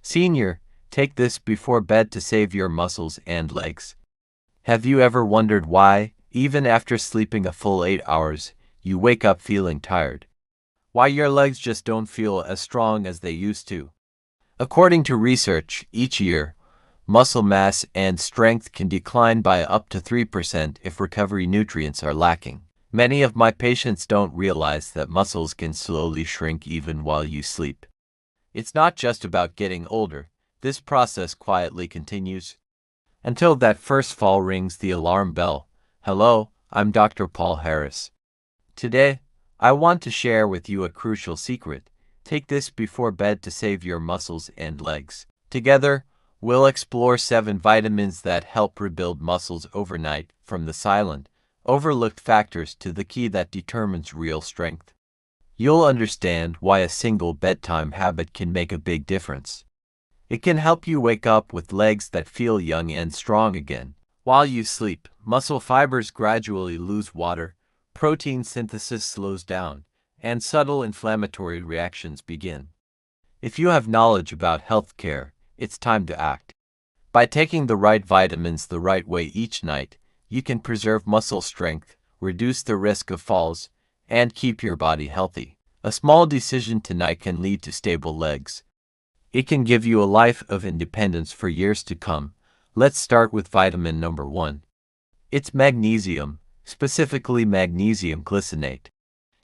Senior, take this before bed to save your muscles and legs. Have you ever wondered why, even after sleeping a full 8 hours, you wake up feeling tired? Why your legs just don't feel as strong as they used to? According to research, each year, muscle mass and strength can decline by up to 3% if recovery nutrients are lacking. Many of my patients don't realize that muscles can slowly shrink even while you sleep. It's not just about getting older. This process quietly continues until that first fall rings the alarm bell. Hello, I'm Dr. Paul Harris. Today, I want to share with you a crucial secret. Take this before bed to save your muscles and legs. Together, we'll explore 7 vitamins that help rebuild muscles overnight, from the silent, overlooked factors to the key that determines real strength. You'll understand why a single bedtime habit can make a big difference. It can help you wake up with legs that feel young and strong again. While you sleep, muscle fibers gradually lose water, protein synthesis slows down, and subtle inflammatory reactions begin. If you have knowledge about healthcare, it's time to act. By taking the right vitamins the right way each night, you can preserve muscle strength, reduce the risk of falls, and keep your body healthy. A small decision tonight can lead to stable legs. It can give you a life of independence for years to come. Let's start with vitamin number 1. It's magnesium, specifically magnesium glycinate.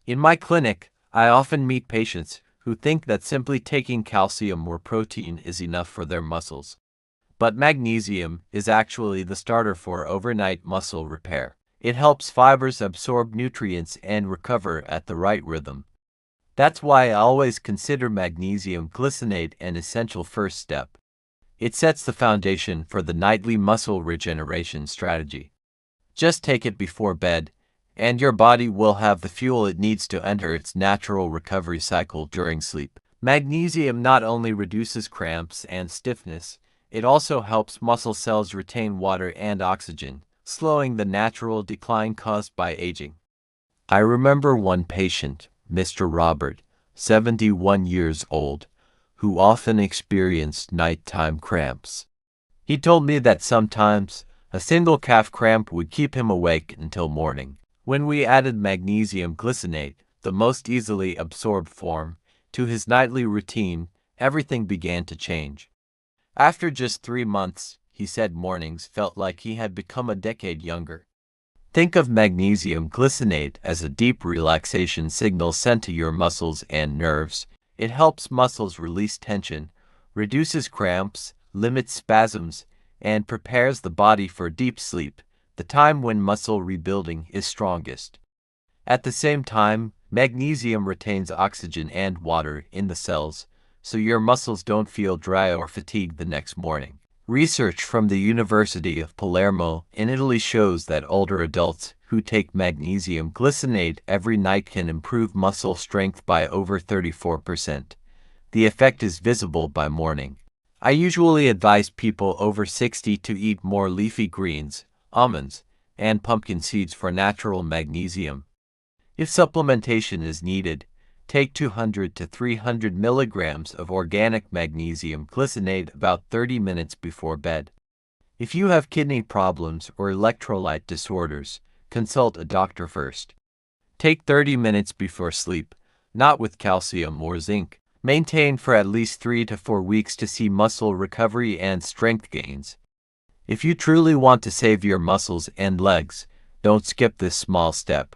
In my clinic, I often meet patients who think that simply taking calcium or protein is enough for their muscles. But magnesium is actually the starter for overnight muscle repair. It helps fibers absorb nutrients and recover at the right rhythm. That's why I always consider magnesium glycinate an essential first step. It sets the foundation for the nightly muscle regeneration strategy. Just take it before bed, and your body will have the fuel it needs to enter its natural recovery cycle during sleep. Magnesium not only reduces cramps and stiffness, it also helps muscle cells retain water and oxygen, slowing the natural decline caused by aging. I remember one patient, Mr. Robert, 71 years old, who often experienced nighttime cramps. He told me that sometimes a single calf cramp would keep him awake until morning. When we added magnesium glycinate, the most easily absorbed form, to his nightly routine, everything began to change. After just 3 months, he said mornings felt like he had become a decade younger. Think of magnesium glycinate as a deep relaxation signal sent to your muscles and nerves. It helps muscles release tension, reduces cramps, limits spasms, and prepares the body for deep sleep, the time when muscle rebuilding is strongest. At the same time, magnesium retains oxygen and water in the cells, so your muscles don't feel dry or fatigued the next morning. Research from the University of Palermo in Italy shows that older adults who take magnesium glycinate every night can improve muscle strength by over 34%. The effect is visible by morning. I usually advise people over 60 to eat more leafy greens, almonds, and pumpkin seeds for natural magnesium. If supplementation is needed, take 200 to 300 milligrams of organic magnesium glycinate about 30 minutes before bed. If you have kidney problems or electrolyte disorders, consult a doctor first. Take 30 minutes before sleep, not with calcium or zinc. Maintain for at least 3 to 4 weeks to see muscle recovery and strength gains. If you truly want to save your muscles and legs, don't skip this small step.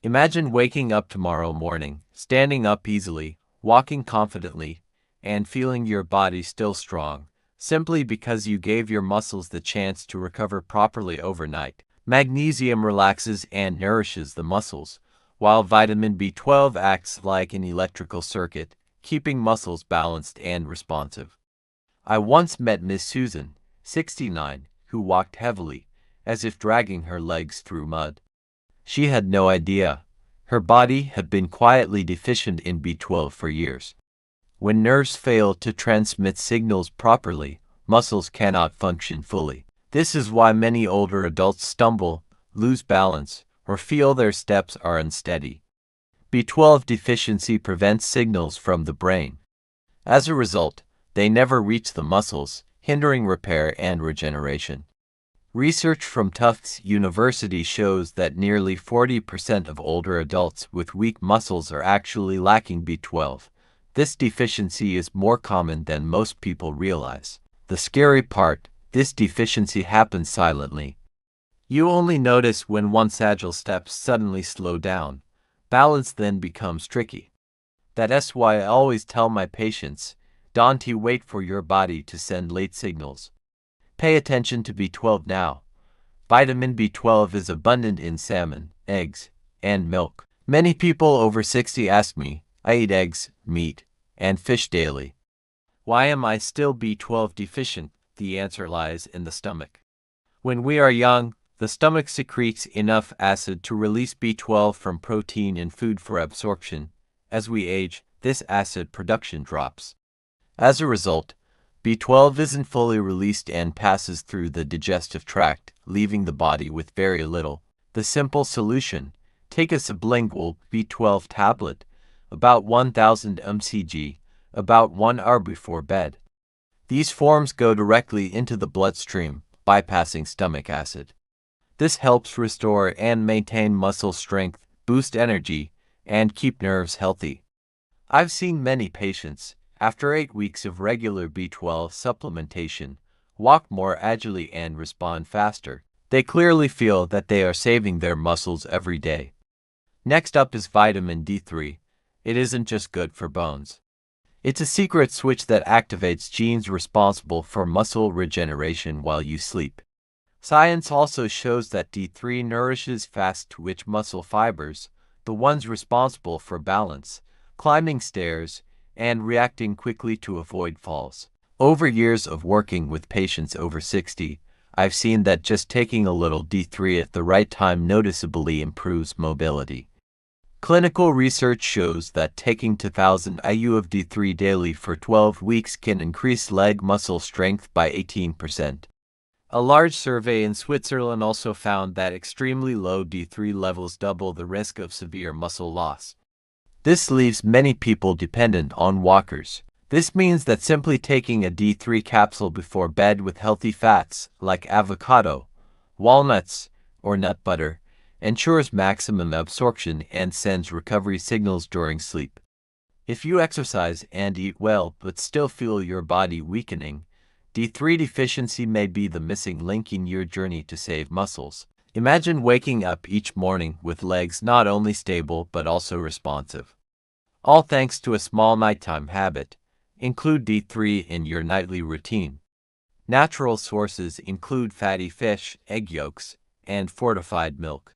Imagine waking up tomorrow morning, standing up easily, walking confidently, and feeling your body still strong, simply because you gave your muscles the chance to recover properly overnight. Magnesium relaxes and nourishes the muscles, while vitamin B12 acts like an electrical circuit, keeping muscles balanced and responsive. I once met Miss Susan, 69, who walked heavily, as if dragging her legs through mud. She had no idea. Her body had been quietly deficient in B12 for years. When nerves fail to transmit signals properly, muscles cannot function fully. This is why many older adults stumble, lose balance, or feel their steps are unsteady. B12 deficiency prevents signals from the brain. As a result, they never reach the muscles, hindering repair and regeneration. Research from Tufts University shows that nearly 40% of older adults with weak muscles are actually lacking B12. This deficiency is more common than most people realize. The scary part, this deficiency happens silently. You only notice when one sagittal steps suddenly slow down. Balance then becomes tricky. That's why I always tell my patients, don't you wait for your body to send late signals. Pay attention to B12 now. Vitamin B12 is abundant in salmon, eggs, and milk. Many people over 60 ask me, I eat eggs, meat, and fish daily. Why am I still B12 deficient? The answer lies in the stomach. When we are young, the stomach secretes enough acid to release B12 from protein in food for absorption. As we age, this acid production drops. As a result, B12 isn't fully released and passes through the digestive tract, leaving the body with very little. The simple solution: take a sublingual B12 tablet, about 1000 mcg, about 1 hour before bed. These forms go directly into the bloodstream, bypassing stomach acid. This helps restore and maintain muscle strength, boost energy, and keep nerves healthy. I've seen many patients, after 8 weeks of regular B12 supplementation, walk more agilely and respond faster. They clearly feel that they are saving their muscles every day. Next up is vitamin D3. It isn't just good for bones. It's a secret switch that activates genes responsible for muscle regeneration while you sleep. Science also shows that D3 nourishes fast-twitch muscle fibers, the ones responsible for balance, climbing stairs, and reacting quickly to avoid falls. Over years of working with patients over 60, I've seen that just taking a little D3 at the right time noticeably improves mobility. Clinical research shows that taking 2000 IU of D3 daily for 12 weeks can increase leg muscle strength by 18%. A large survey in Switzerland also found that extremely low D3 levels double the risk of severe muscle loss. This leaves many people dependent on walkers. This means that simply taking a D3 capsule before bed with healthy fats like avocado, walnuts, or nut butter ensures maximum absorption and sends recovery signals during sleep. If you exercise and eat well but still feel your body weakening, D3 deficiency may be the missing link in your journey to save muscles. Imagine waking up each morning with legs not only stable but also responsive. All thanks to a small nighttime habit. Include D3 in your nightly routine. Natural sources include fatty fish, egg yolks, and fortified milk.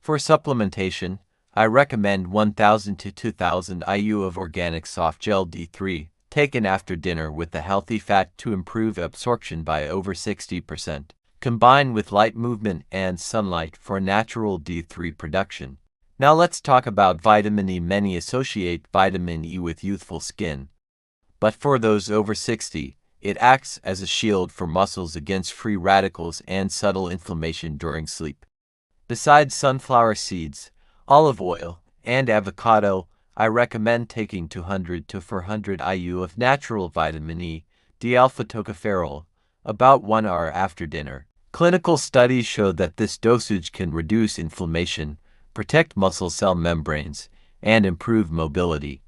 For supplementation, I recommend 1000 to 2000 IU of organic soft gel D3, taken after dinner with a healthy fat to improve absorption by over 60%. Combine with light movement and sunlight for natural D3 production. Now let's talk about vitamin E. Many associate vitamin E with youthful skin. But for those over 60, it acts as a shield for muscles against free radicals and subtle inflammation during sleep. Besides sunflower seeds, olive oil, and avocado, I recommend taking 200 to 400 IU of natural vitamin E, D-alpha tocopherol, about 1 hour after dinner. Clinical studies show that this dosage can reduce inflammation, protect muscle cell membranes, and improve mobility.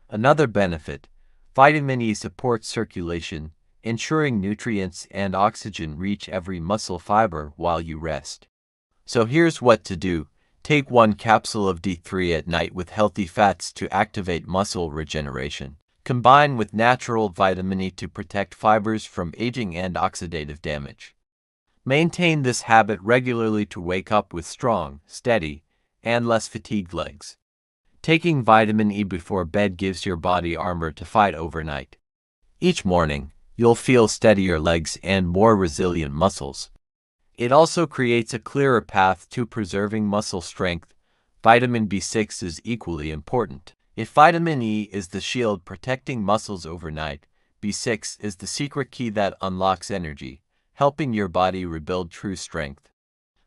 Another benefit: vitamin E supports circulation, ensuring nutrients and oxygen reach every muscle fiber while you rest. So here's what to do. Take 1 capsule of D3 at night with healthy fats to activate muscle regeneration. Combine with natural vitamin E to protect fibers from aging and oxidative damage. Maintain this habit regularly to wake up with strong, steady, and less fatigued legs. Taking vitamin E before bed gives your body armor to fight overnight. Each morning, you'll feel steadier legs and more resilient muscles. It also creates a clearer path to preserving muscle strength. Vitamin B6 is equally important. If vitamin E is the shield protecting muscles overnight, B6 is the secret key that unlocks energy, helping your body rebuild true strength.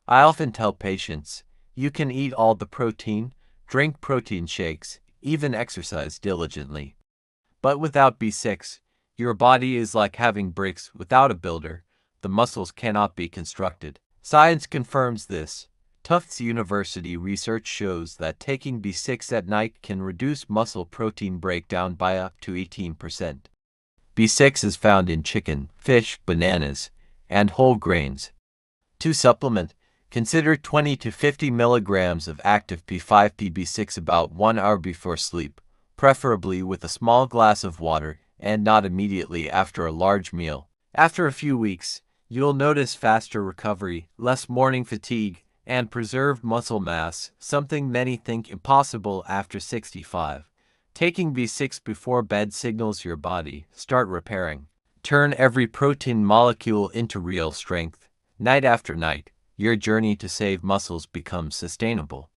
I often tell patients, you can eat all the protein, drink protein shakes, even exercise diligently. But without B6, Your body is like having bricks without a builder. The muscles cannot be constructed. Science confirms this. Tufts University research shows that taking B6 at night can reduce muscle protein breakdown by up to 18%. B6 is found in chicken, fish, bananas, and whole grains. To supplement, consider 20 to 50 milligrams of active P5PB6 about 1 hour before sleep, preferably with a small glass of water and not immediately after a large meal. After a few weeks, you'll notice faster recovery, less morning fatigue, and preserved muscle mass, something many think impossible after 65. Taking B6 before bed signals your body, start repairing. Turn every protein molecule into real strength. Night after night, your journey to save muscles becomes sustainable.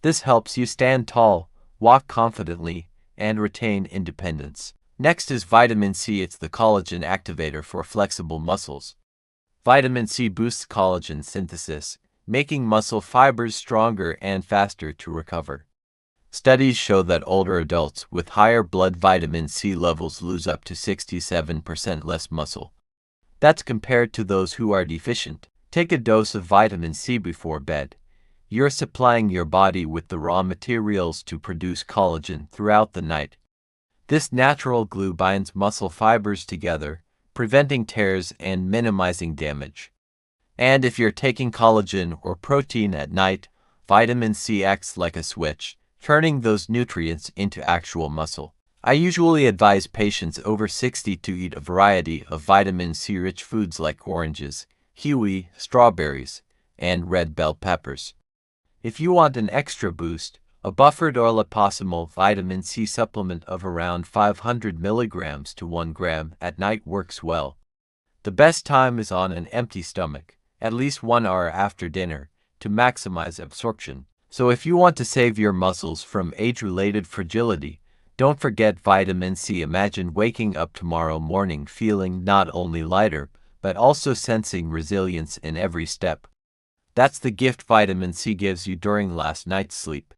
This helps you stand tall, walk confidently, and retain independence. Next is vitamin C. It's the collagen activator for flexible muscles. Vitamin C boosts collagen synthesis, making muscle fibers stronger and faster to recover. Studies show that older adults with higher blood vitamin C levels lose up to 67% less muscle. That's compared to those who are deficient. Take a dose of vitamin C before bed. You're supplying your body with the raw materials to produce collagen throughout the night. This natural glue binds muscle fibers together, preventing tears and minimizing damage. And if you're taking collagen or protein at night, vitamin C acts like a switch, turning those nutrients into actual muscle. I usually advise patients over 60 to eat a variety of vitamin C-rich foods like oranges, kiwi, strawberries, and red bell peppers. If you want an extra boost, a buffered or liposomal vitamin C supplement of around 500 milligrams to 1 gram at night works well. The best time is on an empty stomach, at least 1 hour after dinner, to maximize absorption. So if you want to save your muscles from age-related fragility, don't forget vitamin C. Imagine waking up tomorrow morning feeling not only lighter, but also sensing resilience in every step. That's the gift vitamin C gives you during last night's sleep.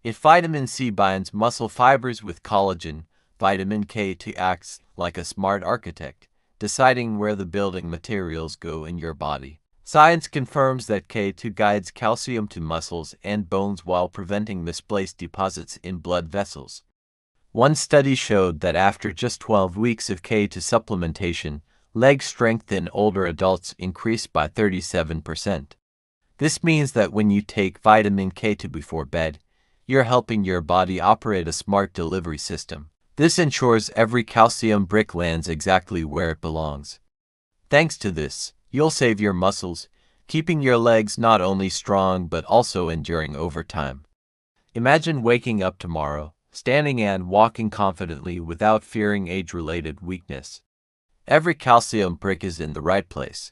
If vitamin C binds muscle fibers with collagen, vitamin K2 acts like a smart architect, deciding where the building materials go in your body. Science confirms that K2 guides calcium to muscles and bones while preventing misplaced deposits in blood vessels. One study showed that after just 12 weeks of K2 supplementation, leg strength in older adults increased by 37%. This means that when you take vitamin K2 before bed, you're helping your body operate a smart delivery system. This ensures every calcium brick lands exactly where it belongs. Thanks to this, you'll save your muscles, keeping your legs not only strong but also enduring over time. Imagine waking up tomorrow, standing and walking confidently without fearing age-related weakness. Every calcium brick is in the right place.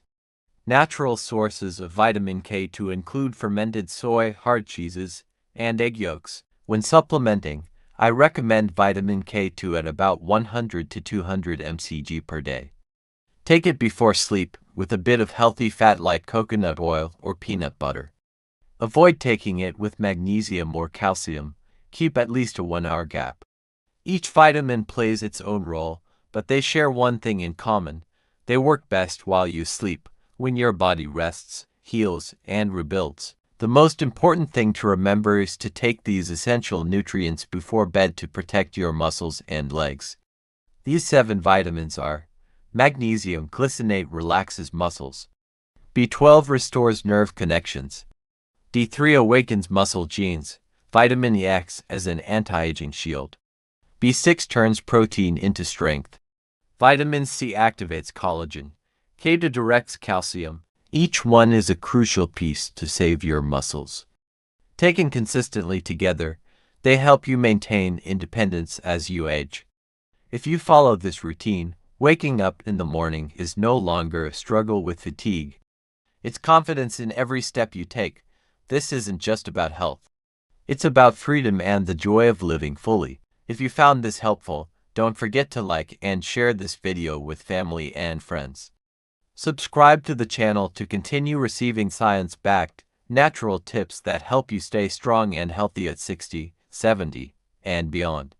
Natural sources of vitamin K2 include fermented soy, hard cheeses, and egg yolks. When supplementing, I recommend vitamin K2 at about 100 to 200 mcg per day. Take it before sleep with a bit of healthy fat like coconut oil or peanut butter. Avoid taking it with magnesium or calcium. Keep at least a 1 hour gap. Each vitamin plays its own role, but they share one thing in common. They work best while you sleep, when your body rests, heals, and rebuilds. The most important thing to remember is to take these essential nutrients before bed to protect your muscles and legs. These 7 vitamins are: magnesium glycinate relaxes muscles. B12 restores nerve connections. D3 awakens muscle genes. Vitamin E acts as an anti-aging shield. B6 turns protein into strength. Vitamin C activates collagen. K2 directs calcium. Each one is a crucial piece to save your muscles. Taken consistently together, they help you maintain independence as you age. If you follow this routine, waking up in the morning is no longer a struggle with fatigue. It's confidence in every step you take. This isn't just about health. It's about freedom and the joy of living fully. If you found this helpful, don't forget to like and share this video with family and friends. Subscribe to the channel to continue receiving science-backed, natural tips that help you stay strong and healthy at 60, 70, and beyond.